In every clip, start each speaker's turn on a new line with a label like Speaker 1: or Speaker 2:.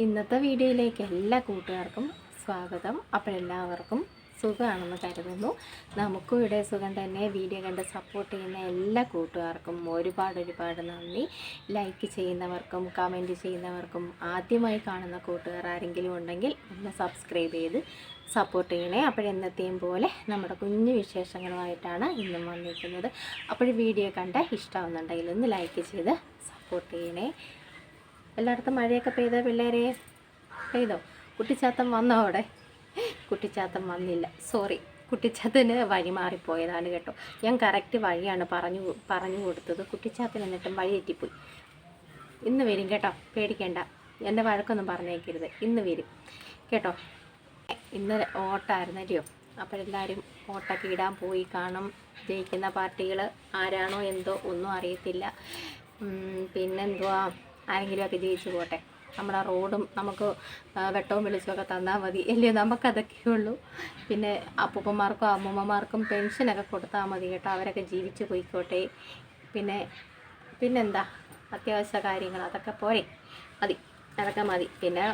Speaker 1: ഇന്നത്തെ വീഡിയോയിലേക്ക് എല്ലാ കൂട്ടുകാർക്കും സ്വാഗതം. അപ്പോൾ എല്ലാവർക്കും സുഖമാണെന്ന് കരുതുന്നു. നമുക്കും ഇവിടെ സുഖം തന്നെ. വീഡിയോ കണ്ട് സപ്പോർട്ട് ചെയ്യുന്ന എല്ലാ കൂട്ടുകാർക്കും ഒരുപാട് നന്ദി. ലൈക്ക് ചെയ്യുന്നവർക്കും കമൻറ്റ് ചെയ്യുന്നവർക്കും ആദ്യമായി കാണുന്ന കൂട്ടുകാർ ആരെങ്കിലും ഉണ്ടെങ്കിൽ ഒന്ന് സബ്സ്ക്രൈബ് ചെയ്ത് സപ്പോർട്ട് ചെയ്യണേ. അപ്പോഴെന്നത്തെയും പോലെ നമ്മുടെ കുഞ്ഞു വിശേഷങ്ങളുമായിട്ടാണ് ഇന്നും വന്നിരിക്കുന്നത്. അപ്പോൾ വീഡിയോ കണ്ട് ഇഷ്ടമാവുന്നുണ്ടെങ്കിൽ ഒന്ന് ലൈക്ക് ചെയ്ത് സപ്പോർട്ട് ചെയ്യണേ. എല്ലായിടത്തും മഴയൊക്കെ പെയ്ത പിള്ളേരെ പെയ്തോ? കുട്ടിച്ചാത്തൻ വന്നോ? അവിടെ കുട്ടിച്ചാത്തൻ വന്നില്ല, സോറി. കുട്ടിച്ചാത്തന് വഴി മാറിപ്പോയതാണ് കേട്ടോ. ഞാൻ കറക്റ്റ് വഴിയാണ് പറഞ്ഞു കൊടുത്തത്. കുട്ടിച്ചാത്തൻ എന്നിട്ടും വഴി തെറ്റിപ്പോയി. ഇന്ന് വരും കേട്ടോ, പേടിക്കേണ്ട. എൻ്റെ വഴക്കൊന്നും പറഞ്ഞേക്കരുത്, ഇന്ന് വരും കേട്ടോ. ഇന്ന് ഓട്ടായിരുന്നല്ലോ. അപ്പോഴെല്ലാവരും ഓട്ടൊക്കെ ഇടാൻ പോയി കാണും. ജയിക്കുന്ന പാർട്ടികൾ ആരാണോ എന്തോ ഒന്നും അറിയത്തില്ല. പിന്നെന്തുവാ, ആരെങ്കിലുമൊക്കെ ജയിച്ചു പോട്ടെ. നമ്മുടെ റോഡും നമുക്ക് വെട്ടവും വെളിച്ചമൊക്കെ തന്നാൽ മതി അല്ലയോ, നമുക്കതൊക്കെയുള്ളൂ. പിന്നെ അപ്പൂപ്പന്മാർക്കും അമ്മൂമ്മമാർക്കും പെൻഷനൊക്കെ കൊടുത്താൽ മതി കേട്ടോ. അവരൊക്കെ ജീവിച്ച് പോയിക്കോട്ടെ. പിന്നെന്താ അത്യാവശ്യ കാര്യങ്ങൾ അതൊക്കെ പോരെ, മതി, അതൊക്കെ മതി. പിന്നെ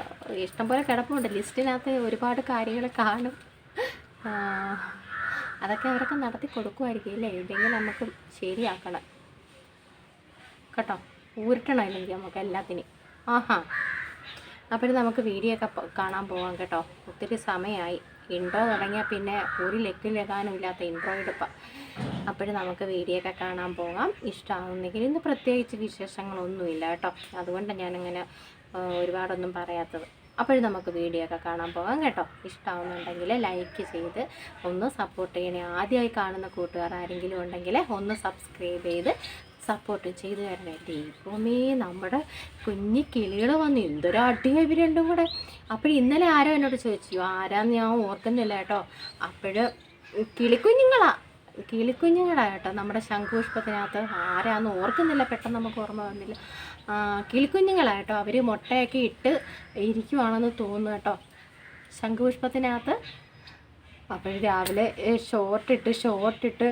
Speaker 1: ഇഷ്ടംപോലെ കിടപ്പുണ്ട് ലിസ്റ്റിനകത്ത്, ഒരുപാട് കാര്യങ്ങൾ കാണും. അതൊക്കെ അവരൊക്കെ നടത്തി കൊടുക്കുമായിരിക്കും അല്ലേ. ഇല്ലെങ്കിൽ നമുക്ക് ശരിയാക്കണം കേട്ടോ, ഊരുട്ടണം ഇല്ലെങ്കിൽ നമുക്ക് എല്ലാത്തിനും. അപ്പോൾ നമുക്ക് വീഡിയോ ഒക്കെ കാണാൻ പോകാം കേട്ടോ. ഒത്തിരി സമയമായി. ഇൻട്രോ തുടങ്ങിയാൽ പിന്നെ ഒരു ലക്കാനും ഇല്ലാത്ത ഇൻട്രോ എടുപ്പാം. അപ്പോൾ നമുക്ക് വീഡിയോ ഒക്കെ കാണാൻ പോകാം. ഇഷ്ടമാവുന്നെങ്കിൽ ഇന്ന് പ്രത്യേകിച്ച് വിശേഷങ്ങളൊന്നുമില്ല കേട്ടോ, അതുകൊണ്ട് ഞാനിങ്ങനെ ഒരുപാടൊന്നും പറയാത്തത്. അപ്പോൾ നമുക്ക് വീഡിയോ ഒക്കെ കാണാൻ പോകാം കേട്ടോ. ഇഷ്ടമാവുന്നുണ്ടെങ്കിൽ ലൈക്ക് ചെയ്ത് ഒന്ന് സപ്പോർട്ട് ചെയ്യണേ. ആദ്യമായി കാണുന്ന കൂട്ടുകാർ ആരെങ്കിലും ഉണ്ടെങ്കിൽ ഒന്ന് സബ്സ്ക്രൈബ് ചെയ്ത് സപ്പോർട്ട് ചെയ്ത് തരണേ. ദൈവമേ, നമ്മുടെ കുഞ്ഞി കിളികൾ വന്ന് എന്തൊരു അടിയോ ഇവർ രണ്ടും കൂടെ. അപ്പോൾ ഇന്നലെ ആരോ എന്നോട് ചോദിച്ചു, ആരാന്ന് ഞാൻ ഓർക്കുന്നില്ല കേട്ടോ. അപ്പോൾ കിളിക്കുഞ്ഞുങ്ങളാ കേട്ടോ. നമ്മുടെ ശംഖുപുഷ്പത്തിനകത്ത് ആരാന്ന് ഓർക്കുന്നില്ല, പെട്ടെന്ന് നമുക്ക് ഓർമ്മ വന്നില്ല. കിളിക്കുഞ്ഞുങ്ങളാട്ടോ. അവർ മുട്ടയൊക്കെ ഇട്ട് ഇരിക്കുവാണെന്ന് തോന്നുന്നു കേട്ടോ ശംഖുപുഷ്പത്തിനകത്ത്. അപ്പോൾ രാവിലെ ഷോർട്ടിട്ട്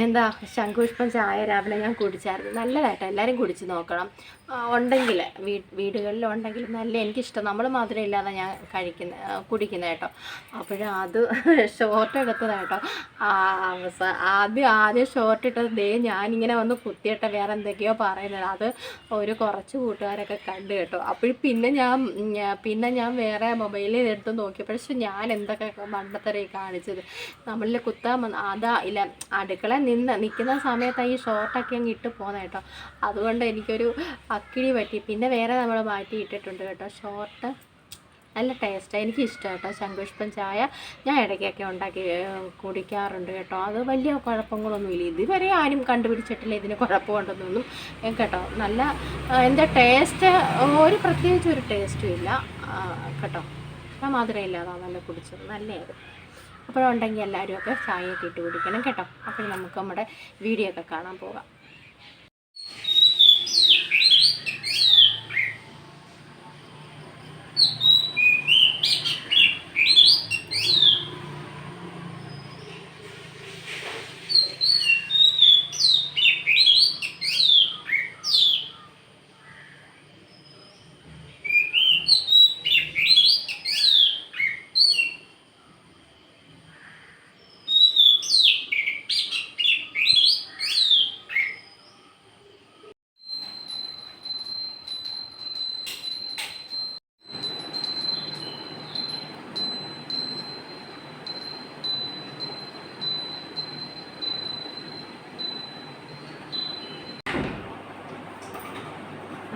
Speaker 1: എന്താ ശംഖുപുഷ്പം ചായ രാവിലെ ഞാൻ കുടിച്ചായിരുന്നു. നല്ലതായിട്ടോ, എല്ലാവരും കുടിച്ച് നോക്കണം. ഉണ്ടെങ്കിൽ വീടുകളിലുണ്ടെങ്കിൽ നല്ല, എനിക്കിഷ്ടം. നമ്മൾ മധുരം ഇല്ലാതെ ഞാൻ കുടിക്കുന്നത് കേട്ടോ. അത് ഷോർട്ട് എടുത്തതാട്ടോ. ആദ്യം ഷോർട്ട് ഇട്ടത് ഞാനിങ്ങനെ വന്ന് കുത്തിയിട്ട വേറെ എന്തൊക്കെയോ പറയുന്നത്. അത് ഒരു കുറച്ച് കൂട്ടുകാരൊക്കെ കണ്ടു കേട്ടോ. അപ്പോൾ പിന്നെ ഞാൻ വേറെ മൊബൈലിൽ എടുത്ത് നോക്കിയപ്പോഴും ഞാൻ എന്തൊക്കെ മണ്ടത്തരയി കാണിച്ചത്. നമ്മളിൽ കുത്താൻ അതാ ഇല്ല, അടുക്കള നിൽക്കുന്ന സമയത്ത് ഈ ഷോർട്ടൊക്കെ അങ്ങ് ഇട്ട് പോകുന്ന കേട്ടോ. അതുകൊണ്ട് എനിക്കൊരു അക്കിടി പറ്റി. പിന്നെ വേറെ നമ്മൾ മാറ്റി ഇട്ടിട്ടുണ്ട് കേട്ടോ ഷോർട്ട്. നല്ല ടേസ്റ്റാണ്, എനിക്കിഷ്ടം കേട്ടോ ശംഖുപുഷ്പം ചായ. ഞാൻ ഇടയ്ക്കൊക്കെ ഉണ്ടാക്കി കുടിക്കാറുണ്ട് കേട്ടോ. അത് വലിയ കുഴപ്പങ്ങളൊന്നുമില്ല. ഇതുവരെ ആരും കണ്ടുപിടിച്ചിട്ടില്ല ഇതിന് കുഴപ്പമുണ്ടെന്നൊന്നും കേട്ടോ. നല്ല എന്താ ടേസ്റ്റ്, പ്രത്യേകിച്ച് ഒരു ടേസ്റ്റും ഇല്ല കേട്ടോ. ഞാൻ മധുരം ഇല്ലാതാണ് നല്ല കുടിച്ചത്, നല്ലത്. അപ്പോഴുണ്ടെങ്കിൽ എല്ലാവരും ഒക്കെ ചായയൊക്കെ ഇട്ട് കുടിക്കണം കേട്ടോ. അപ്പോൾ നമുക്ക് നമ്മുടെ വീഡിയോ ഒക്കെ കാണാൻ പോകാം.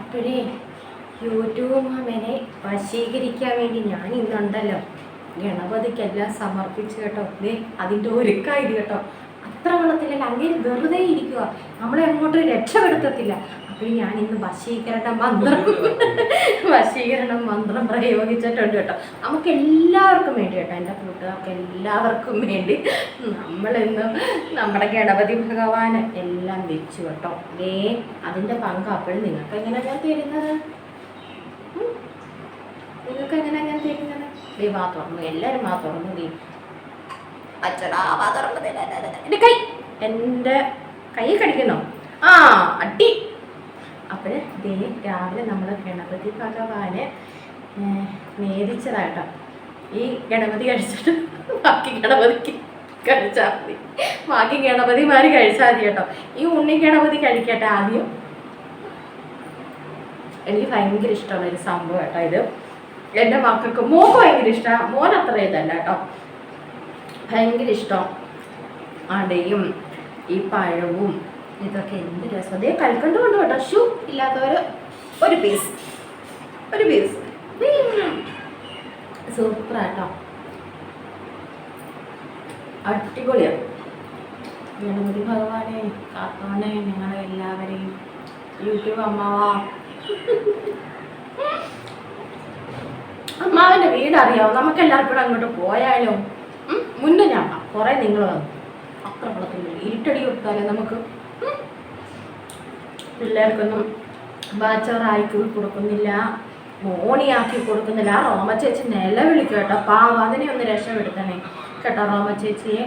Speaker 1: അപ്പോഴേ യൂട്യൂബ് മാമനെ വശീകരിക്കാൻ വേണ്ടി ഞാൻ ഇന്നുണ്ടല്ലോ ഗണപതിക്കെല്ലാം സമർപ്പിച്ചു കേട്ടോ. അതിൻ്റെ ഒരുക്കായത് കേട്ടോ. അത്ര വെള്ളത്തിലല്ല, അങ്ങനെ വെറുതെ ഇരിക്കുക, നമ്മളെ അങ്ങോട്ട് രക്ഷപ്പെടുത്തത്തില്ല. അപ്പോൾ ഞാൻ ഇന്ന് വശീകരണ മന്ത്രം പ്രയോഗിച്ചിട്ടുണ്ട് കേട്ടോ. നമുക്ക് എല്ലാവർക്കും വേണ്ടി കേട്ടോ, എൻ്റെ കൂട്ടുകാർക്ക് എല്ലാവർക്കും വേണ്ടി നമ്മളിന്ന് നമ്മുടെ ഗണപതി ഭഗവാന് എല്ലാം വെച്ചു കേട്ടോ. അതിൻ്റെ പങ്ക് അപ്പോഴും നിങ്ങൾക്ക് എങ്ങനെയാണ് ഞാൻ തരുന്നത്? വാ തുറന്നു, എല്ലാവരും വാ തുറന്നു. അച്ചടാ വാ തുറന്നതില്ല. എൻ്റെ കൈ കടിക്കുന്നോ? അടി. അപ്പോൾ രാവിലെ നമ്മൾ ഗണപതി ഭഗവാന് നേദിച്ചതാട്ടോ. ഈ ഗണപതി കഴിച്ചിട്ട് ബാക്കി ഗണപതിക്ക് കഴിച്ചാൽ മതി, ബാക്കി ഗണപതിമാര് കഴിച്ചാൽ മതി കേട്ടോ. ഈ ഉണ്ണി ഗണപതി കഴിക്കട്ടെ ആദ്യം. എനിക്ക് ഭയങ്കര ഇഷ്ടമുള്ളൊരു സംഭവം കേട്ടോ ഇത്. എൻ്റെ മക്കൾക്ക്, മോക്ക് ഭയങ്കര ഇഷ്ടമാണ്, മോൻ അത്ര ഇതല്ല കേട്ടോ, ഭയങ്കര ഇഷ്ടം. അടയും ഈ പഴവും ഇതൊക്കെ എന്ത് രസം. അതേ കൽക്കണ്ട് കൊണ്ട് കേട്ടോ. ഷൂ ഇല്ലാത്തവർ ഒരു പീസ് സൂപ്പറാട്ടോ, അടിപൊളിയാണ്. ഗണപതി ഭഗവാനെ കാത്തോണേ ഞങ്ങളെ എല്ലാവരെയും. യൂട്യൂബ് അമ്മാവാ, അമ്മാവൻ്റെ വീട് അറിയാമോ? നമുക്ക് എല്ലാവർക്കും കൂടെ അങ്ങോട്ട് പോയാലോ? മുന്നേ ഞാൻ കുറേ നിങ്ങൾ വന്നു അത്ര കുളത്തില്ല, ഇരുട്ടടി കൊടുത്താലേ നമുക്ക്. പിള്ളേർക്കൊന്നും ബാച്ചറാക്കി കൊടുക്കുന്നില്ല, മോണിയാക്കി കൊടുക്കുന്നില്ല. ആ റോമ ചേച്ചി നിലവിളിക്കും കേട്ടോ, പാവം. അതിനെ ഒന്ന് രക്ഷപ്പെടുത്തണേ കേട്ടോ റോമ ചേച്ചിയെ.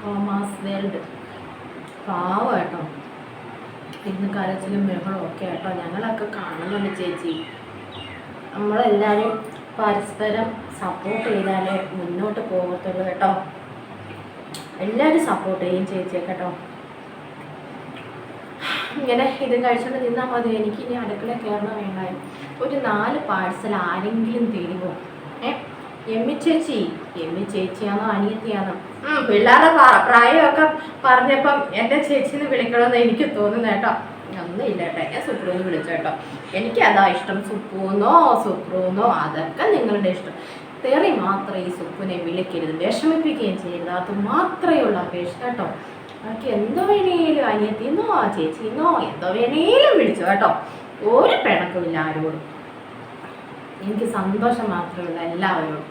Speaker 1: റോമാസ് വേൾഡ് പാവം കേട്ടോ. ഇന്ന് കരച്ചിലും ബഹളവും ഒക്കെ കേട്ടോ. ഞങ്ങളൊക്കെ കാണുന്നുണ്ട് ചേച്ചി. നമ്മളെല്ലാവരും പരസ്പരം സപ്പോർട്ട് ചെയ്താലേ മുന്നോട്ട് പോകത്തുള്ളൂ കേട്ടോ. എല്ലാവരും സപ്പോർട്ട് ചെയ്യും ചേച്ചിയെ കേട്ടോ. ഇങ്ങനെ ഇത് കഴിച്ചുകൊണ്ട് നിന്നാൽ മതി. എനിക്ക് ഇനി അടുക്കളയിൽ കയറണം വേണ്ടായി. ഒരു 4 പാഴ്സൽ ആരെങ്കിലും തരുമോ? എമ്മി ചേച്ചിയാണോ അനിയത്തിയാണോ? പിള്ളേരുടെ പ്രായമൊക്കെ പറഞ്ഞപ്പം എൻ്റെ ചേച്ചിന്ന് വിളിക്കണമെന്ന് എനിക്ക് തോന്നുന്നു കേട്ടോ. ഒന്നുമില്ല കേട്ടോ, ഞാൻ സുപ്രൂന്ന് വിളിച്ചു കേട്ടോ. എനിക്ക് അതാ ഇഷ്ടം. സുപ്രൂന്നോ സുപ്രൂന്നോ അതൊക്കെ നിങ്ങളുടെ ഇഷ്ടം. തെറി മാത്രം ഈ സുപ്പുനെ വിളിക്കരുത്, വിഷമിപ്പിക്കുകയും ചെയ്യരുത്. അത് മാത്രമേ ഉള്ളൂ അപേക്ഷ കേട്ടോ. ബാക്കി എന്തോ വേണേലും അനിയത്തിന്നോ ചേച്ചിന്നോ എന്തോ വേണേലും വിളിച്ചു കേട്ടോ. ഒരു പിണക്കുമില്ല ആരോടും. എനിക്ക് സന്തോഷം മാത്രമേ ഉള്ളൂ എല്ലാവരോടും.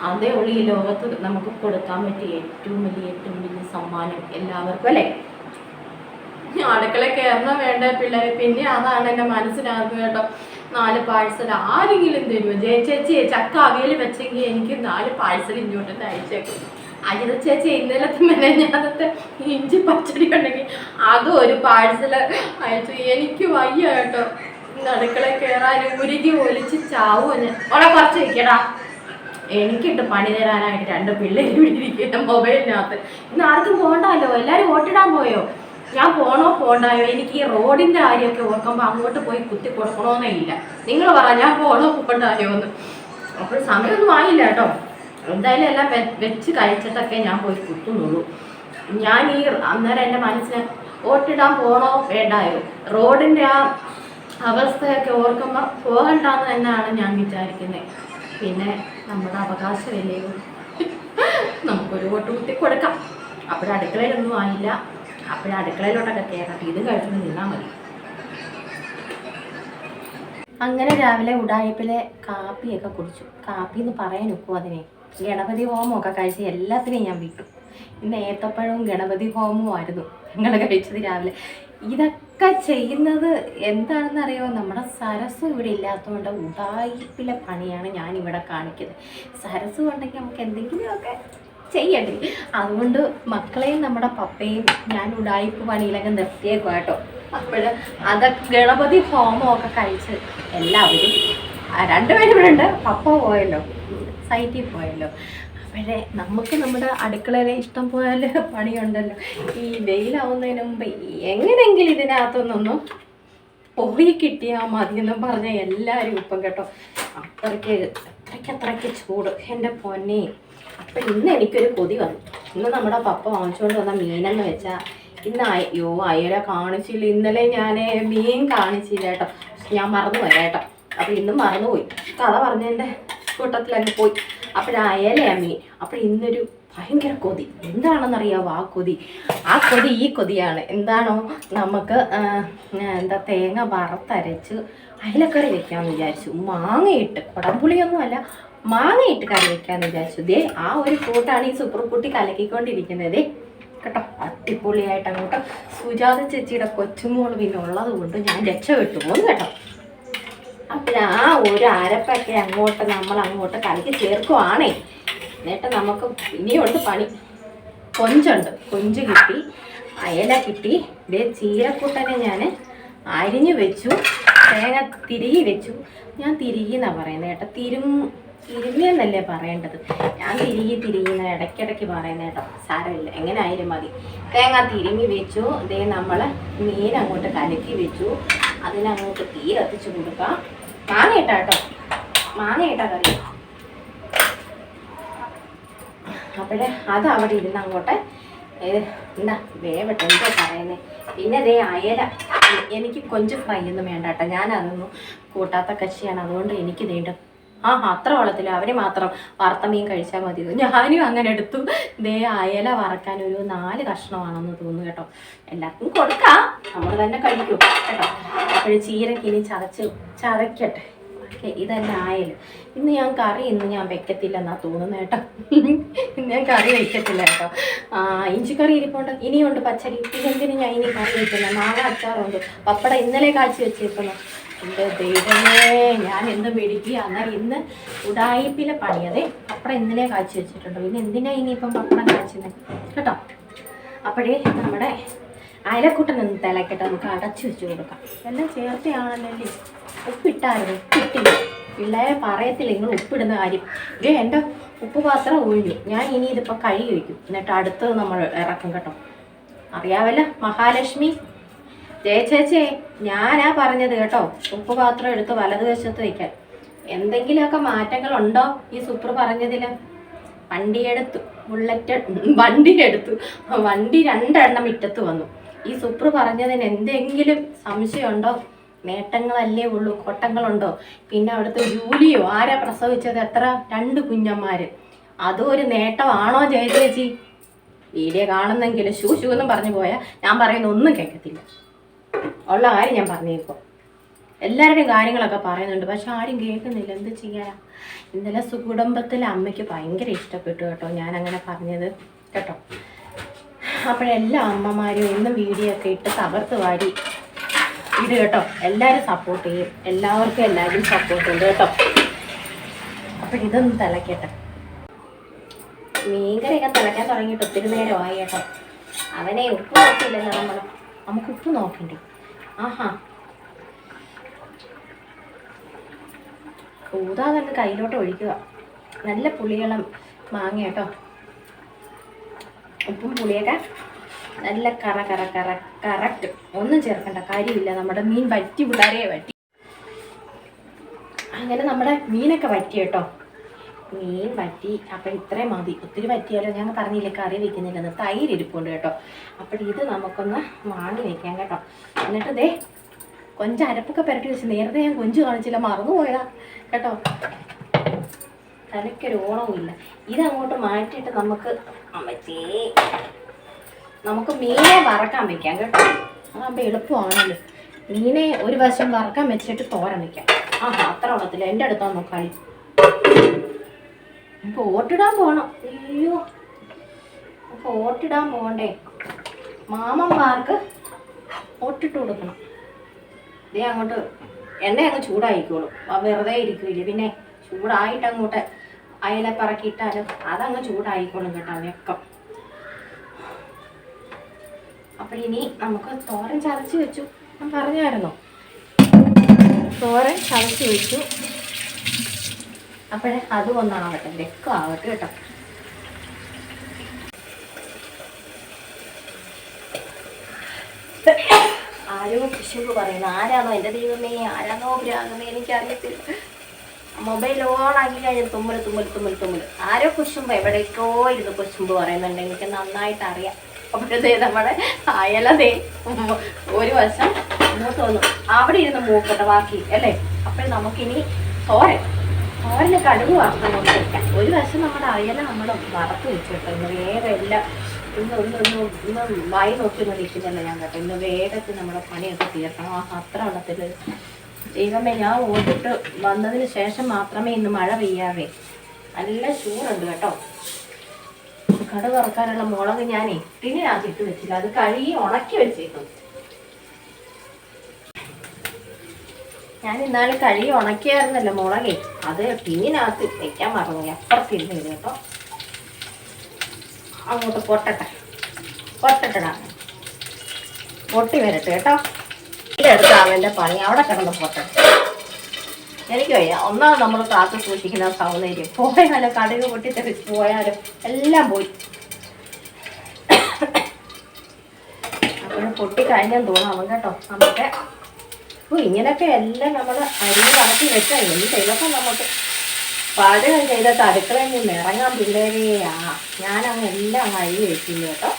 Speaker 1: അതേ ഉള്ളൂ ഈ ലോകത്ത് നമുക്ക് കൊടുക്കാൻ പറ്റിയ ഏറ്റവും വലിയ സമ്മാനം എല്ലാവർക്കും അല്ലേ. അടുക്കള കയറണോ വേണ്ട പിള്ളേരെ. പിന്നെ അതാണ് എൻ്റെ മനസ്സിലാകുന്നത് കേട്ടോ. 4 പാഴ്സൽ ആരെങ്കിലും തരുമോ? ചേച്ചി ചക്ക അവിയൽ വെച്ചെങ്കിൽ എനിക്ക് 4 പാഴ്സൽ ഇങ്ങോട്ട് അയച്ചേക്കും. അജിത ചേച്ചി ഇന്നലത്തെ മെനഞ്ഞാന്നത്തെ ഇഞ്ചി പച്ചടി ഉണ്ടെങ്കിൽ അതും ഒരു പാഴ്സൽ അയച്ചു. എനിക്ക് വയ്യ കേട്ടോ. ഇന്ന് അടുക്കള കയറാൻ ഉരുകി ഒലിച്ച് ചാവും. അവിടെ കുറച്ച് വയ്ക്കടാ. എനിക്കിട്ട് പണി തരാനായിട്ട് 2 പിള്ളേർ ഇരിക്കുന്ന മൊബൈലിനകത്ത്. ഇന്ന് ആർക്കും പോകണ്ടല്ലോ, എല്ലാവരും വോട്ടിടാൻ പോയോ? ഞാൻ പോണോ പോണ്ടായോ? എനിക്ക് ഈ റോഡിൻ്റെ കാര്യമൊക്കെ ഓർക്കുമ്പോൾ അങ്ങോട്ട് പോയി കുത്തി കൊടുക്കണമെന്നേ ഇല്ല. നിങ്ങൾ പറ, ഞാൻ പോണോ പോണ്ടായോ എന്ന്. അപ്പോൾ സമയമൊന്നും ആയില്ല കേട്ടോ. എന്തായാലും എല്ലാം വെച്ച് കഴിച്ചിട്ടൊക്കെ ഞാൻ പോയി കുത്തുന്നുള്ളൂ. ഞാൻ ഈ അന്നേരം എൻ്റെ മനസ്സിന് വോട്ടിടാൻ പോണോ വേണ്ടായോ, റോഡിൻ്റെ ആ അവസ്ഥയൊക്കെ ഓർക്കുമ്പോൾ പോകണ്ടെന്ന് തന്നെയാണ് ഞാൻ വിചാരിക്കുന്നത്. പിന്നെ നമ്മുടെ അവകാശമല്ലേ, നമുക്കൊരു വോട്ട് കുത്തി കൊടുക്കാം. അപ്പോഴടുക്കളയിലൊന്നും ആയില്ല. അപ്പോഴടുക്കളയിലോട്ടൊക്കെ കയറാം. ഇത് കഴിച്ചിട്ട് നിന്നാൽ മതി. അങ്ങനെ രാവിലെ ഉടായ്പിലെ കാപ്പിയൊക്കെ കുടിച്ചു. കാപ്പി എന്ന് പറയാൻ ഒക്കും അതിനെ. ഗണപതി ഹോമമൊക്കെ കഴിച്ച് എല്ലാത്തിനെയും ഞാൻ വിട്ടു. ഇന്ന് ഏത്തപ്പഴവും ഗണപതി ഹോമവും ആയിരുന്നു ഞങ്ങൾ കഴിച്ചത് രാവിലെ. ഇതൊക്കെ ചെയ്യുന്നത് എന്താണെന്ന് അറിയുമോ? നമ്മുടെ സരസ് ഇവിടെ ഇല്ലാത്തതുകൊണ്ട് ഉടായ്പിലെ പണിയാണ് ഞാനിവിടെ കാണിക്കുന്നത്. സരസ് ഉണ്ടെങ്കിൽ നമുക്ക് എന്തെങ്കിലുമൊക്കെ ചെയ്യണ്ടേ. അതുകൊണ്ട് മക്കളെയും നമ്മുടെ പപ്പയും ഞാൻ ഉടായ്പ പണിയിലൊക്കെ നിർത്തിയേക്കും കേട്ടോ. അപ്പോൾ അതൊക്കെ ഗണപതി ഹോമമൊക്കെ കഴിച്ച് എല്ലാവരും 2 പേരും ഇവിടെ ഉണ്ട്. പപ്പ പോയല്ലോ, സൈറ്റിൽ പോയല്ലോ. അപ്പോഴേ നമുക്ക് നമ്മുടെ അടുക്കളയിലെ ഇഷ്ടം പോലെ പണിയുണ്ടല്ലോ. ഈ വെയിലാവുന്നതിന് മുമ്പ് എങ്ങനെയെങ്കിലും ഇതിനകത്തൊന്നൊന്നും പോയി കിട്ടിയാൽ മതിയെന്നും പറഞ്ഞ എല്ലാവരും ഇപ്പം കേട്ടോ. അത്രയ്ക്ക് ചൂട് എൻ്റെ പൊന്നെ. അപ്പം ഇന്ന് എനിക്കൊരു കൊതി വന്നു. ഇന്ന് നമ്മുടെ പപ്പ വാങ്ങിച്ചുകൊണ്ട് വന്ന മീനെന്ന് വെച്ചാൽ ഇന്ന് അയല കാണിച്ചില്ല. ഇന്നലെ ഞാൻ മീൻ കാണിച്ചില്ല കേട്ടോ. ഞാൻ മറന്നുപോയി കേട്ടോ. അപ്പോൾ ഇന്നും മറന്നുപോയി. കഥ പറഞ്ഞതിൻ്റെ കൂട്ടത്തിലങ്ങ് പോയി. അപ്പോഴയലയാണ് മീൻ. അപ്പോൾ ഇന്നൊരു ഭയങ്കര കൊതി. എന്താണെന്നറിയാമോ ആ കൊതി? ഈ കൊതിയാണ്. എന്താണോ നമുക്ക് തേങ്ങ വറുത്തരച്ച് അയലക്കറി വെക്കാമെന്ന് വിചാരിച്ചു. മാങ്ങയിട്ട്, കുടംപുളിയൊന്നും അല്ല, മാങ്ങയിട്ട് കറി വെക്കാമെന്ന് വിചാരിച്ചു. ദേ ആ ഒരു കൂട്ടാണ് ഈ സൂപ്പർ കുട്ടി കലക്കിക്കൊണ്ടിരിക്കുന്നത് കേട്ടോ. അടിപൊളിയായിട്ട് അങ്ങോട്ട് സുജാത ചേച്ചിയുടെ കൊച്ചുമോള് പിന്നെ ഉള്ളത് കൊണ്ട് ഞാൻ രക്ഷപ്പെട്ടു പോകുന്നു കേട്ടോ. അപ്പം ആ ഒരു അരപ്പൊക്കെ നമ്മൾ അങ്ങോട്ട് കലക്കി ചേർക്കുവാണേ. എന്നിട്ട് നമുക്ക് ഇനിയുണ്ട് പണി. കൊഞ്ച് കിട്ടി, അയല കിട്ടി. ഇതേ ചീരക്കൂട്ടനെ ഞാൻ അരിഞ്ഞു വെച്ചു. തേങ്ങ തിരികെ വെച്ചു. ഞാൻ തിരികെന്നാണ് പറയുന്നത് കേട്ടോ, തിരുമ്മിയെന്നല്ലേ പറയേണ്ടത്. ഞാൻ തിരികെന്ന് ഇടയ്ക്കിടയ്ക്ക് പറയുന്നത് കേട്ടോ. സാരമില്ല, എങ്ങനെ ആയാലും മതി. തേങ്ങ തിരുമ്മി വെച്ചു. ഇതേ നമ്മൾ മീൻ അങ്ങോട്ട് കലക്കി വെച്ചു. അതിനങ്ങോട്ട് തീ കത്തിച്ച് കൊടുക്കാം. മാങ്ങയിട്ടാ കേട്ടോ, മാങ്ങയിട്ടാ കറി. അപ്പോഴേ അത് അവിടെ ഇരുന്ന് അങ്ങോട്ട് എന്താ വേവട്ടെ, എന്താ പറയുന്നത്. പിന്നെ ദേ അയല, എനിക്ക് കൊഞ്ച് ഫ്രൈ ഒന്നും വേണ്ട കേട്ടോ, ഞാനതൊന്നും കൂട്ടാത്ത കക്ഷിയാണ്. അതുകൊണ്ട് എനിക്ക് നീണ്ട അത്ര വെള്ളത്തില്ല, അവര് മാത്രം വറുത്ത മീൻ കഴിച്ചാൽ മതി. ഞാനും അങ്ങനെ എടുത്തു. ദേ അയല വറക്കാൻ ഒരു 4 കഷ്ണമാണെന്ന് തോന്നുന്നു കേട്ടോ. എല്ലാവർക്കും കൊടുക്കാം, നമ്മൾ തന്നെ കഴിക്കും കേട്ടോ. അപ്പോഴും ചീരക്കിനി ചതയ്ക്കട്ടെ. ഓക്കെ, ഇതന്നെ അയല. ഇന്ന് ഞാൻ വെക്കത്തില്ലെന്നാ തോന്നുന്നത് കേട്ടോ. ഇന്ന് ഞാൻ കറി വയ്ക്കത്തില്ല കേട്ടോ. ഇഞ്ചിക്കറി ഇരിപ്പുണ്ട്, ഇനിയുണ്ട് പച്ചടി. ഇതെന്തിനു ഞാൻ ഇനി കറി വയ്ക്കുന്നത്? നാളെ അച്ചാറുണ്ട്, പപ്പടം ഇന്നലെ കാച്ചി വെച്ചേക്കുന്നു. എൻ്റെ ദൈവമേ, ഞാൻ എന്ത് മേടിക്കുക. എന്നാൽ ഇന്ന് ഉടായിപ്പിലെ പണിയതേ. പപ്പടം ഇന്നലെ കാച്ചി വെച്ചിട്ടുണ്ട്, പിന്നെ എന്തിനാ ഇനിയിപ്പം പപ്പടം കാച്ചുന്നത് കേട്ടോ. അപ്പോഴേ നമ്മുടെ അയലക്കൂട്ടനൊന്ന് തിളക്കട്ടെ, നമുക്ക് അടച്ചു വെച്ച് കൊടുക്കാം. എല്ലാം ചേർത്തയാണല്ലോ. ഉപ്പിട്ടായിരുന്നു, ഉപ്പിട്ടില്ല. പിള്ളേരെ പറയത്തില്ല നിങ്ങൾ ഉപ്പിടുന്ന കാര്യം. എൻ്റെ ഉപ്പ് പാത്രം ഒഴിഞ്ഞു. ഞാൻ ഇനി ഇതിപ്പോൾ കഴുകി വയ്ക്കും, എന്നിട്ട് അടുത്തത് നമ്മൾ ഇറക്കും കേട്ടോ. അറിയാവല്ല മഹാലക്ഷ്മി ചേച്ചേ, ഞാനാ പറഞ്ഞത് കേട്ടോ. ഉപ്പ് പാത്രം എടുത്ത് വലതുവശത്ത് വയ്ക്കാൻ. എന്തെങ്കിലുമൊക്കെ മാറ്റങ്ങളുണ്ടോ ഈ സൂപ്പർ പറഞ്ഞതിൽ? വണ്ടി എടുത്തു 2 മുറ്റത്ത് വന്നു. ഈ സൂപ്പർ പറഞ്ഞതിന് എന്തെങ്കിലും സംശയമുണ്ടോ? നേട്ടങ്ങളല്ലേ ഉള്ളൂ, കോട്ടങ്ങളുണ്ടോ? പിന്നെ അവിടുത്തെ ജൂലിയോ ആരാ പ്രസവിച്ചത്? എത്ര 2 കുഞ്ഞന്മാർ. അതും ഒരു നേട്ടമാണോ ചേച്ചി? വീഡിയോ കാണുന്നെങ്കിലും ഷൂ എന്നും പറഞ്ഞു പോയാൽ ഞാൻ പറയുന്ന ഒന്നും കേൾക്കത്തില്ല. ഉള്ള കാര്യം ഞാൻ പറഞ്ഞേക്കോ. എല്ലാവരുടെയും കാര്യങ്ങളൊക്കെ പറയുന്നുണ്ട്, പക്ഷെ ആരും കേൾക്കുന്നില്ല. എന്ത് ചെയ്യാനാ? ഇന്നലെ സുകുടുംബത്തിലെ അമ്മയ്ക്ക് ഭയങ്കര ഇഷ്ടപ്പെട്ടു കേട്ടോ ഞാൻ അങ്ങനെ പറഞ്ഞത് കേട്ടോ. അപ്പോഴെല്ലാ അമ്മമാരും ഇന്നും വീഡിയോ ഒക്കെ ഇട്ട് തകർത്ത് വാരി ഇത് കേട്ടോ. എല്ലാവരും സപ്പോർട്ട് ചെയ്യും, എല്ലാവരും സപ്പോർട്ട് ഉണ്ട് കേട്ടോ. അപ്പോൾ ഇതൊന്ന് തിളക്കട്ടെ. മീൻകറിയൊക്കെ തിളയ്ക്കാൻ തുടങ്ങിയിട്ട് ഒത്തിരി നേരമായി കേട്ടോ. അവനെ ഉപ്പ് നോക്കിയില്ലല്ലോ നമുക്ക് ഉപ്പ് നോക്കണ്ടേ? ഊതാതെ കയ്യിലോട്ട് ഒഴിക്കുക. നല്ല പുളികളും മാങ്ങ കേട്ടോ. ഉപ്പും പുളിയൊക്കെ നല്ല കറക്റ്റ്. ഒന്നും ചേർക്കണ്ട കാര്യമില്ല. നമ്മുടെ മീൻ വറ്റി, പിള്ളേരെ വറ്റി. അങ്ങനെ നമ്മുടെ മീനൊക്കെ വറ്റി കേട്ടോ. മീൻ വറ്റി. അപ്പം ഇത്രയും മതി. ഒത്തിരി വറ്റിയാലോ, ഞാൻ പറഞ്ഞില്ലേ കറി വെക്കുന്നില്ലെന്ന്. തൈര് ഇരിപ്പുണ്ട് കേട്ടോ. അപ്പോൾ ഇത് നമുക്കൊന്ന് വാങ്ങി വെക്കാം കേട്ടോ. എന്നിട്ട് ദേ കൊഞ്ച് അരപ്പൊക്കെ പുരട്ടി വെച്ച്. നേരത്തെ ഞാൻ കൊഞ്ച് കാണിച്ചില്ല, മറന്നുപോയതാ കേട്ടോ. തലയ്ക്കൊരു ഓണവുമില്ല. ഇതങ്ങോട്ട് മാറ്റിയിട്ട് നമുക്ക് മീനെ വറക്കാൻ വെക്കാം കേട്ടോ. അതാകുമ്പോൾ എളുപ്പമാണല്ലോ. മീനെ ഒരു വശം വറക്കാൻ വെച്ചിട്ട് തോരൻ വെക്കാം. അത്ര ഉള്ളത്തില്ല. എൻ്റെ അടുത്താന്ന് കളി. നമുക്ക് ഓട്ടിടാൻ പോകണം. അയ്യോ, നമുക്ക് ഓട്ടിടാൻ പോകണ്ടേ? മാമന്മാർക്ക് ഓട്ടിട്ട് കൊടുക്കണം. ഇതേ അങ്ങോട്ട് എണ്ണ അങ്ങ് ചൂടായിക്കോളും. വെറുതെ ഇരിക്കില്ല. പിന്നെ ചൂടായിട്ട് അങ്ങോട്ട് അയല പറക്കിയിട്ടാലും അതങ്ങ് ചൂടായിക്കോളും കേട്ടോ വെക്കം. അപ്പോൾ ഇനി നമുക്ക് തോരൻ ചതച്ച് വെച്ചു. ഞാൻ പറഞ്ഞായിരുന്നോ, തോരൻ ചതച്ച് വെച്ചു. അപ്പോഴേ അതും ഒന്നാവട്ടെ, വെക്കം ആവട്ടെ കേട്ടോ. ആരോ കുശുമ്പ് പറയുന്നു. ആരാണോ? എൻ്റെ ദൈവമേ, ആരാണോ ഭ്രാഗമേ? എനിക്കറിയത്തില്ല. മൊബൈൽ ഓണാക്കി കഴിഞ്ഞാൽ തുമ്മൽ. ആരോ കുശുമ്പ് എവിടേക്കോ ഇരുന്ന് കുശുമ്പ് പറയുന്നുണ്ട്. എനിക്ക് നന്നായിട്ട് അറിയാം. അപ്പോഴത്തേ നമ്മുടെ അയലതേ ഒരു വശം മൂത്ത് വന്നു. അവിടെ ഇരുന്ന് മൂക്കട്ടെ ബാക്കി അല്ലേ. അപ്പോൾ നമുക്കിനി തോരന് കടുക് വറുത്ത് കൊണ്ട് വയ്ക്കാം. ഒരു വശം നമ്മുടെ അയല നമ്മൾ വറുത്ത് വെച്ചു കേട്ടോ. ഇന്ന് വേഗം എല്ലാം ഇന്ന് വായി നോക്കിയൊന്നും നിൽക്കുന്നില്ല ഞാൻ കേട്ടോ. ഇന്ന് വേഗത്തിൽ നമ്മുടെ പണിയൊക്കെ തീർക്കണം. അത്ര ഉള്ളത്തിൽ ദൈവമേ, ഞാൻ ഓടിട്ട് വന്നതിന് ശേഷം മാത്രമേ ഇന്ന് മഴ പെയ്യാവേ. നല്ല ചൂടുണ്ട് കേട്ടോ. കടുക് വറുക്കാനുള്ള മുളക് ഞാനേ ടിന്നിനകത്തിട്ട് വെച്ചില്ല, അത് കഴുകി ഉണക്കി വെച്ചേക്കും. ഞാൻ ഇന്നാലും കഴുകി ഉണക്കിയായിരുന്നല്ലോ മുളകേ, അത് ടിന്നിനകത്ത് വെക്കാൻ മറന്നു. അപ്പുറത്തിരുന്ന് ഇത് കേട്ടോ. അങ്ങോട്ട് പൊട്ടട്ടെടാ, പൊട്ടി വരട്ടെ കേട്ടോ. എടുത്ത് അവൻ്റെ പണി അവിടെ കിടന്ന് പോട്ടെ. എനിക്ക് വയ്യ. ഒന്നാമത് നമ്മൾ കാത്തു സൂക്ഷിക്കുന്ന സൗന്ദര്യം പോയാലോ, കടുക് പൊട്ടിത്തെറിച്ച് പോയാലോ എല്ലാം പോയി. അപ്പോഴും പൊട്ടിക്കഴിഞ്ഞെന്ന് തോന്നാം കേട്ടോ. നമുക്ക് ഇങ്ങനെയൊക്കെ എല്ലാം നമ്മൾ അരി വളർത്തി വെച്ചാൽ എന്തെങ്കിലുമൊക്കെ നമുക്ക് പാചകം ചെയ്തിട്ട് അടുക്കളയിൽ നിന്ന് ഇറങ്ങാൻ പിള്ളേരെയാ. ഞാനങ്ങ് എല്ലാം അങ്ങ് അരി വെച്ചില്ല കേട്ടോ.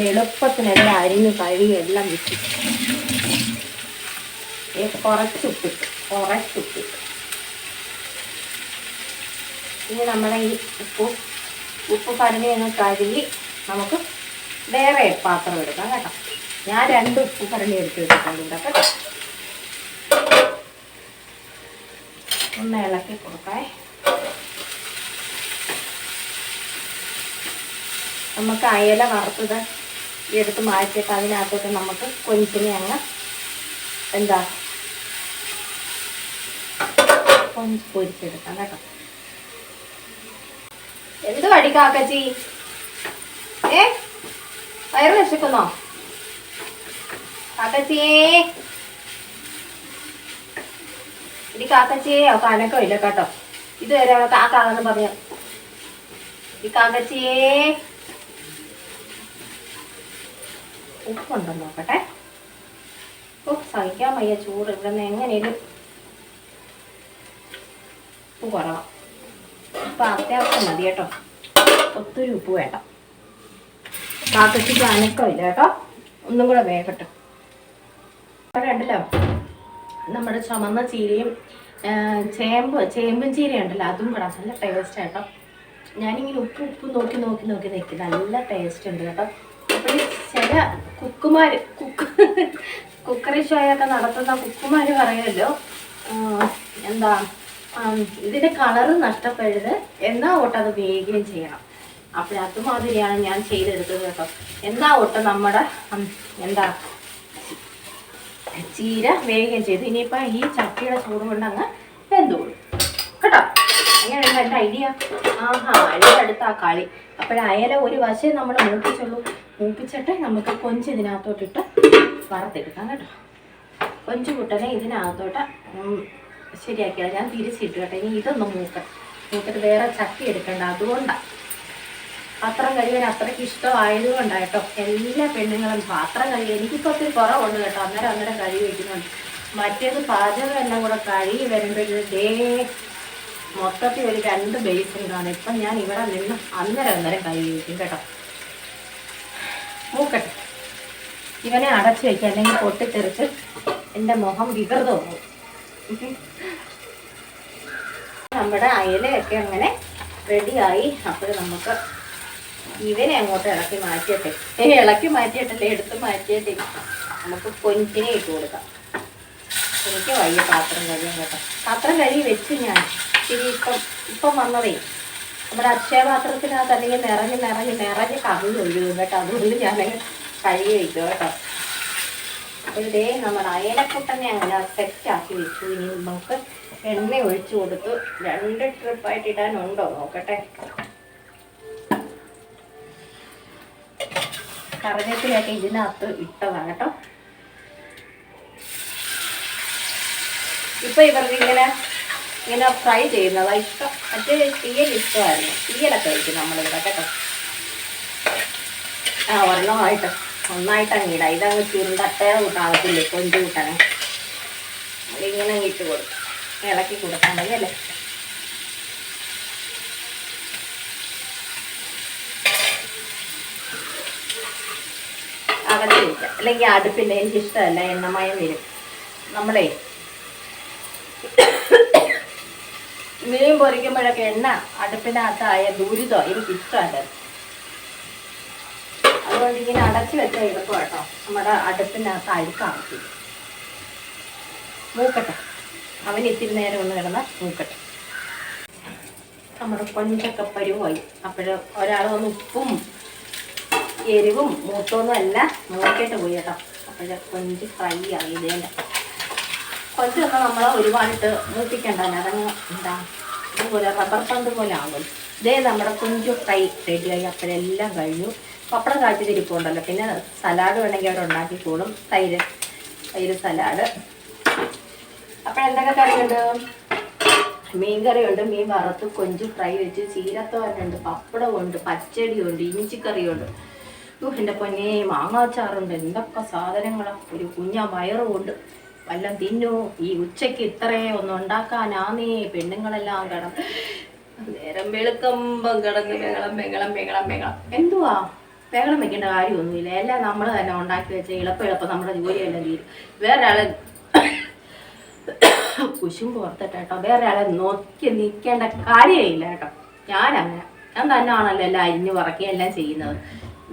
Speaker 1: എളുപ്പത്തിനെല്ലാം അരിഞ്ഞ് കഴുകി എല്ലാം വെച്ചു. കുറച്ചുപ്പിട്ട് ഇനി നമ്മളെ ഈ ഉപ്പ് പരഞ്ഞ് അങ്ങ് കഴുകി നമുക്ക് വേറെ പാത്രം എടുക്കാം കേട്ടോ. ഞാൻ 2 ഉപ്പ് പരഞ്ഞ് എടുത്ത് വെച്ചിട്ടുണ്ട് കേട്ടോ. ഒന്ന് ഇളക്കി കൊടുക്കാം. നമുക്ക് അയല വറുത്തത് എടുത്ത് മാറ്റിയിട്ട് അതിനകത്തോട്ട് നമുക്ക് കൊഞ്ചിനെ അങ്ങ് കൊഞ്ച് പൊരിച്ചെടുക്കാം കേട്ടോ. എന്ത് വടിക്കാക്കച്ചി? വയറ് വിശക്കുന്നോ കാക്കച്ചിയേ? ഇനി കാക്കച്ചിയെ അനക്കം ഇല്ല കേട്ടോ. ഇതുവരെ കാക്കാന്ന് പറഞ്ഞു. ഈ കാക്കച്ചിയേ ഉപ്പുണ്ടോ നോക്കട്ടെ. സഹിക്കാൻ വയ്യ ചൂട്. ഇവിടെ നിന്ന് എങ്ങനെയും ഉപ്പ് കുറവാ. ഉപ്പ് അത്യാവശ്യം മതി കേട്ടോ. ഒത്തിരി ഉപ്പ് വേണ്ട. കാക്കച്ചിക്ക് അനക്കമില്ല കേട്ടോ. ഒന്നും കൂടെ വേകട്ടെ. കണ്ടല്ലോ നമ്മുടെ ചുമന്ന ചീരയും ചേമ്പും ചീരയും ഉണ്ടല്ലോ, അതും കൂടെ നല്ല ടേസ്റ്റ് കേട്ടോ. ഞാനിങ്ങനെ ഉപ്പ് നോക്കി നിൽക്കും. നല്ല ടേസ്റ്റ് ഉണ്ട് കേട്ടോ. അപ്പോൾ ചില കുക്കറി ഷോയൊക്കെ നടത്തുന്ന കുക്കുമാര് പറയുമല്ലോ, ഇതിൻ്റെ കളറ് നഷ്ടപ്പെടരുത് എന്നാ ഒട്ടത് വേഗം ചെയ്യണം. അപ്പോൾ അതുമാതിരിയാണ് ഞാൻ ചെയ്തെടുത്തത് കേട്ടോ. എന്നാ ഒട്ട് നമ്മുടെ ചീര വേഗം ചെയ്തു. ഇനിയിപ്പോൾ ഈ ചട്ടിയുടെ ചൂട് കൊണ്ട് അങ്ങ് വെന്തോളൂ കേട്ടോ. അങ്ങനെയുള്ള എൻ്റെ ഐഡിയ. അയലടുത്ത് ആ കളി. അയല ഒരു വശം നമ്മൾ മൂപ്പിച്ചിട്ട് നമുക്ക് കൊഞ്ച് ഇതിനകത്തോട്ടിട്ട് വറുത്തെടുക്കാം കേട്ടോ. കൊഞ്ച് കുട്ടനെ ഇതിനകത്തോട്ട് ശരിയാക്കിയാൽ ഞാൻ തിരിച്ചിട്ട് കേട്ടോ. ഇനി ഇതൊന്ന് മൂത്തിട്ട് വേറെ ചട്ടി എടുക്കണ്ട. അതുകൊണ്ടാണ് പാത്രം കഴുകാൻ അത്രയ്ക്ക് ഇഷ്ടമായതുകൊണ്ടാണ് കേട്ടോ. എല്ലാ പെണ്ണുങ്ങളും പാത്രം കഴുകി എനിക്കിപ്പോൾ ഒത്തിരി കുറവുണ്ട് കേട്ടോ. അന്നേരം കഴുകി വയ്ക്കുന്നുണ്ട്. മറ്റേത് പാചകം എല്ലാം കൂടെ കഴുകി വരുമ്പോഴേ മൊത്തത്തിൽ ഒരു 2 ബേസിൻ കാണും. ഇപ്പം ഞാൻ ഇവിടെ നിന്ന് അന്നേരം കഴുകി വയ്ക്കും കേട്ടോ. മൂക്കട്ടെ. ഇവനെ അടച്ചു വയ്ക്കുക, അല്ലെങ്കിൽ പൊട്ടിത്തെറിച്ച് എൻ്റെ മുഖം വികൃതമാകും. നമ്മുടെ അയലയൊക്കെ അങ്ങനെ റെഡിയായി. അപ്പോൾ നമുക്ക് ഇവനെ അങ്ങോട്ട് ഇളക്കി മാറ്റിയിട്ടല്ലേ എടുത്ത് മാറ്റിയിട്ട് നമുക്ക് കൊഞ്ചിനെ ഇട്ട് കൊടുക്കാം. എനിക്ക് വയ്യ പാത്രം കഴിയാൻ കേട്ടോ. പാത്രം കഴുകി വെച്ച് ഞാൻ ഇപ്പം വന്നതേ നമ്മുടെ അക്ഷയപാത്രത്തിനകത്ത് അല്ലെങ്കിൽ നിറഞ്ഞ് കവിഞ്ഞ് ഒഴുകും കേട്ടോ. അതുകൊണ്ട് ഞാനങ്ങ് കഴുകി വയ്ക്കും കേട്ടോ. അപ്പോൾ ഇതേ നമ്മുടെ അയലക്കുട്ടനെ അങ്ങനെ സെറ്റാക്കി വെച്ചു. ഇനി നമുക്ക് എണ്ണ ഒഴിച്ചു കൊടുത്തു. 2 ട്രിപ്പായിട്ട് ഇടാനുണ്ടോ നോക്കട്ടെ. കറിവേപ്പിലൊക്കെ ഇതിനകത്ത് ഇട്ടതാണ് കേട്ടോ. ഇപ്പം ഇവർക്ക് ഇങ്ങനെ ഫ്രൈ ചെയ്യുന്നതാണ് ഇഷ്ടം. മറ്റേ തീയൽ ഇഷ്ടമായിരുന്നു. തീയലൊക്കെ കഴിക്കും നമ്മളിവിടെ കേട്ടോ. ഒന്നായിട്ട് അങ്ങ് ഇടാം. ഇതങ്ങ് ചുരുണ്ടട്ടേ കൂട്ടാകത്തില്ലേ കൊഞ്ച് കൂട്ടാനേ. ഇങ്ങനെ ഇട്ട് കൊടുക്കും, ഇളക്കി കൊടുക്കാൻ മതി അല്ലേ. അകത്ത് വയ്ക്കാം, അല്ലെങ്കിൽ അടുപ്പില്ല. എനിക്കിഷ്ടമല്ല, എണ്ണമയം വരും. നമ്മളെ മീൻ പൊരിക്കുമ്പോഴൊക്കെ എണ്ണ അടുപ്പിനകത്തായ ദുരിതം എനിക്കിഷ്ടമല്ല. അതുകൊണ്ട് ഇങ്ങനെ അടച്ചു വെച്ചാൽ എടുക്കും കേട്ടോ. നമ്മുടെ അടുപ്പിനകത്ത് അഴുക്കാകത്തില്ല. മൂക്കട്ടെ, അവന് ഇത്തിരി നേരം ഒന്ന് കിടന്ന് മൂക്കട്ടെ. നമ്മുടെ കൊഞ്ചൊക്കെ പരുവായി. അപ്പോൾ ഒരാൾ വന്ന് ഉപ്പും എരിവും മൂത്തൊന്നും അല്ല നോക്കിയിട്ട് പോയി കേട്ടോ. അപ്പോൾ കൊഞ്ച് ഫ്രൈ ആയി. ഇതേൻ്റെ കൊഞ്ചൊന്നും നമ്മൾ ഒരുപാടിട്ട് മൂപ്പിക്കണ്ടല്ലോ. അതങ്ങ് അതുപോലെ റബ്ബർ പന്ത് പോലെ ആകും. ഇതേ നമ്മുടെ കൊഞ്ച് ഫ്രൈ റെഡിയായി. അപ്പോഴെല്ലാം കഴിഞ്ഞു. പപ്പടം കാഴ്ച തിരിപ്പുണ്ടല്ലോ. പിന്നെ സലാഡ് വേണമെങ്കിൽ അവർ ഉണ്ടാക്കിക്കോളും. തൈര് തൈര് സലാഡ്. അപ്പോഴെന്തൊക്കെ കറിയുണ്ട്? മീൻ കറിയുണ്ട്, മീൻ വറുത്ത് കൊഞ്ച് ഫ്രൈ വെച്ച്, ചീരത്തോരനുണ്ട്, പപ്പടമുണ്ട്, പച്ചടിയുണ്ട്, ഇഞ്ചിക്കറിയുണ്ട്. എൻ്റെ പൊന്നെ മാങ്ങാച്ചാറുണ്ട്. എന്തൊക്കെ സാധനങ്ങളാണ്! ഒരു കുഞ്ഞാ വയറുമുണ്ട്. വല്ലം തിന്നു. ഈ ഉച്ചയ്ക്ക് ഇത്രയും ഒന്നും ഉണ്ടാക്കാനാന്നേ പെണ്ണുങ്ങളെല്ലാം കിടന്ന് നേരം വെളുക്കമ്പം കിടന്ന് ബഹളം. എന്തുവാ ബഹളം വെക്കേണ്ട കാര്യമൊന്നുമില്ല. എല്ലാം നമ്മൾ തന്നെ ഉണ്ടാക്കി വെച്ച എളുപ്പം നമ്മുടെ ജോലിയെല്ലാം തീരും. വേറൊരാളെ കുശുമ്പ് ഓർത്തിട്ട് കേട്ടോ വേറെ ആളെ നോക്കി നിൽക്കേണ്ട കാര്യമില്ല കേട്ടോ. ഞാൻ തന്നെയാണല്ലോ എല്ലാം അരിഞ്ഞു പറക്കുകയും എല്ലാം ചെയ്യുന്നത്.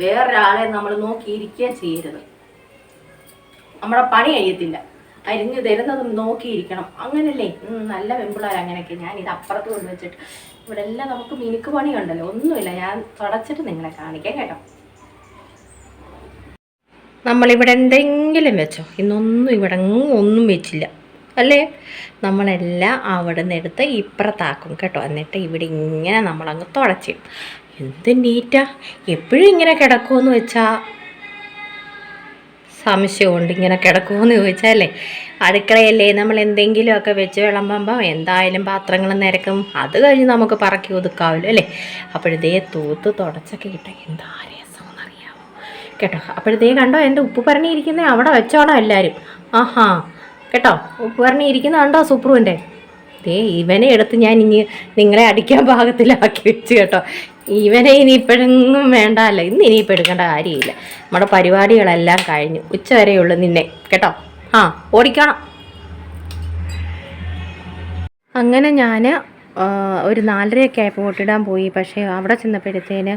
Speaker 1: വേറൊരാളെ നമ്മൾ നോക്കിയിരിക്കുകയും ചെയ്യരുത്. നമ്മുടെ പണി കഴിയത്തില്ല. അരിഞ്ഞു തരുന്നതും നോക്കിയിരിക്കണം. അങ്ങനല്ലേ നല്ല വെമ്പിളാർ അങ്ങനെയൊക്കെ. ഞാൻ ഇത് അപ്പുറത്ത് കൊണ്ടുവച്ചിട്ട് ഇവിടെ എല്ലാം നമുക്ക് മിനുക്ക് പണിയുണ്ടല്ലോ. ഒന്നുമില്ല, ഞാൻ തുടച്ചിട്ട് നിങ്ങളെ കാണിക്കാം കേട്ടോ. നമ്മളിവിടെ എന്തെങ്കിലും വെച്ചോ, ഇന്നൊന്നും ഇവിടെ ഒന്നും വെച്ചില്ല അല്ലേ. നമ്മളെല്ലാം അവിടെ നിന്ന് എടുത്ത് ഇപ്പുറത്താക്കും കേട്ടോ. എന്നിട്ട് ഇവിടെ ഇങ്ങനെ നമ്മളങ്ങ് തുടച്ചിടും. എന്ത് നീറ്റാ! എപ്പോഴും ഇങ്ങനെ കിടക്കുമെന്ന് വെച്ചാൽ സംശയമുണ്ട്. ഇങ്ങനെ കിടക്കുമെന്ന് ചോദിച്ചാലേ, അടുക്കളയല്ലേ, നമ്മൾ എന്തെങ്കിലുമൊക്കെ വെച്ച് വിളമ്പുമ്പോൾ എന്തായാലും പാത്രങ്ങൾ നിരക്കും. അത് കഴിഞ്ഞ് നമുക്ക് പറക്കി ഒതുക്കാവില്ല അല്ലേ. അപ്പോഴത്തേ തൂത്ത് തുടച്ചൊക്കെ ഇട്ട എന്താ രസമെന്നറിയാമോ കേട്ടോ. അപ്പോഴത്തേ കണ്ടോ എൻ്റെ ഉപ്പ് പറഞ്ഞിരിക്കുന്നത് അവിടെ വെച്ചോണോ എല്ലാവരും. ആഹാ കേട്ടോ, ഉപ്പ് പറഞ്ഞിരിക്കുന്ന കണ്ടോ സൂപ്പറുവിൻ്റെ. ഇവനെ എടുത്ത് ഞാൻ ഇനി നിങ്ങളെ അടിക്കാൻ പാകത്തിലാക്കി വെച്ച് കേട്ടോ. ഇവനെ ഇനി ഇപ്പോഴെങ്ങും വേണ്ടല്ലോ. ഇന്ന് ഇനിയിപ്പോൾ എടുക്കേണ്ട കാര്യമില്ല. നമ്മുടെ പരിപാടികളെല്ലാം കഴിഞ്ഞു. ഉച്ച വരെയുള്ളൂ നിന്നെ കേട്ടോ. ഓടിക്കണം. അങ്ങനെ ഞാൻ ഒരു 4:30 ആയപ്പോൾ പൊട്ടിടാൻ പോയി. പക്ഷേ അവിടെ ചെന്നപ്പോഴത്തേന്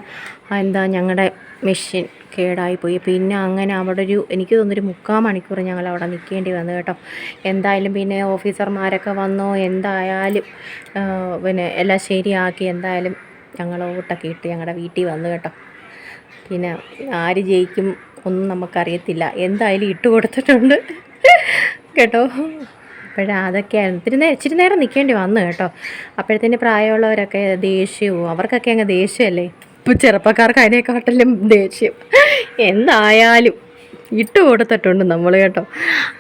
Speaker 1: ഞങ്ങളുടെ മെഷീൻ കേടായിപ്പോയി. പിന്നെ അങ്ങനെ അവിടെ എനിക്ക് തോന്നുന്നൊരു 3/4 മണിക്കൂർ ഞങ്ങൾ അവിടെ നിൽക്കേണ്ടി വന്നു കേട്ടോ. എന്തായാലും പിന്നെ ഓഫീസർമാരൊക്കെ വന്നു. എന്തായാലും എല്ലാം ശരിയാക്കി. എന്തായാലും ഞങ്ങൾ ഓട്ടൊക്കെ ഇട്ട് ഞങ്ങളുടെ വീട്ടിൽ വന്നു കേട്ടോ. പിന്നെ ആര് ജയിക്കും ഒന്നും നമുക്കറിയത്തില്ല. എന്തായാലും ഇട്ട് കൊടുത്തിട്ടുണ്ട് കേട്ടോ. അതൊക്കെയായിരുന്നു. ഇച്ചിരി നേരം നിൽക്കേണ്ടി വന്നു കേട്ടോ. അപ്പോഴത്തേന് പ്രായമുള്ളവരൊക്കെ ദേഷ്യവും, അവർക്കൊക്കെ അങ്ങ് ദേഷ്യമല്ലേ. ഇപ്പം ചെറുപ്പക്കാർക്ക് അതിനെക്കാട്ടിലും ദേഷ്യം. എന്തായാലും ഇട്ട് കൊടുത്തിട്ടുണ്ട് നമ്മൾ കേട്ടോ.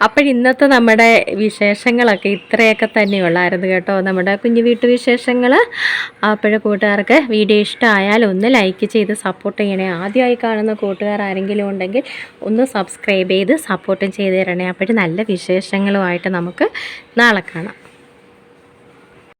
Speaker 1: അപ്പോഴിന്നത്തെ നമ്മുടെ വിശേഷങ്ങളൊക്കെ ഇത്രയൊക്കെ തന്നെയുള്ളായിരുന്നു കേട്ടോ, നമ്മുടെ കുഞ്ഞു വീട്ടുവിശേഷങ്ങൾ. കൂട്ടുകാർക്ക് വീഡിയോ ഇഷ്ടമായാൽ ഒന്ന് ലൈക്ക് ചെയ്ത് സപ്പോർട്ട് ചെയ്യണേ. ആദ്യമായി കാണുന്ന കൂട്ടുകാർ ആരെങ്കിലും ഉണ്ടെങ്കിൽ ഒന്ന് സബ്സ്ക്രൈബ് ചെയ്ത് സപ്പോർട്ടും ചെയ്ത് തരണേ. നല്ല വിശേഷങ്ങളുമായിട്ട് നമുക്ക് നാളെ കാണാം.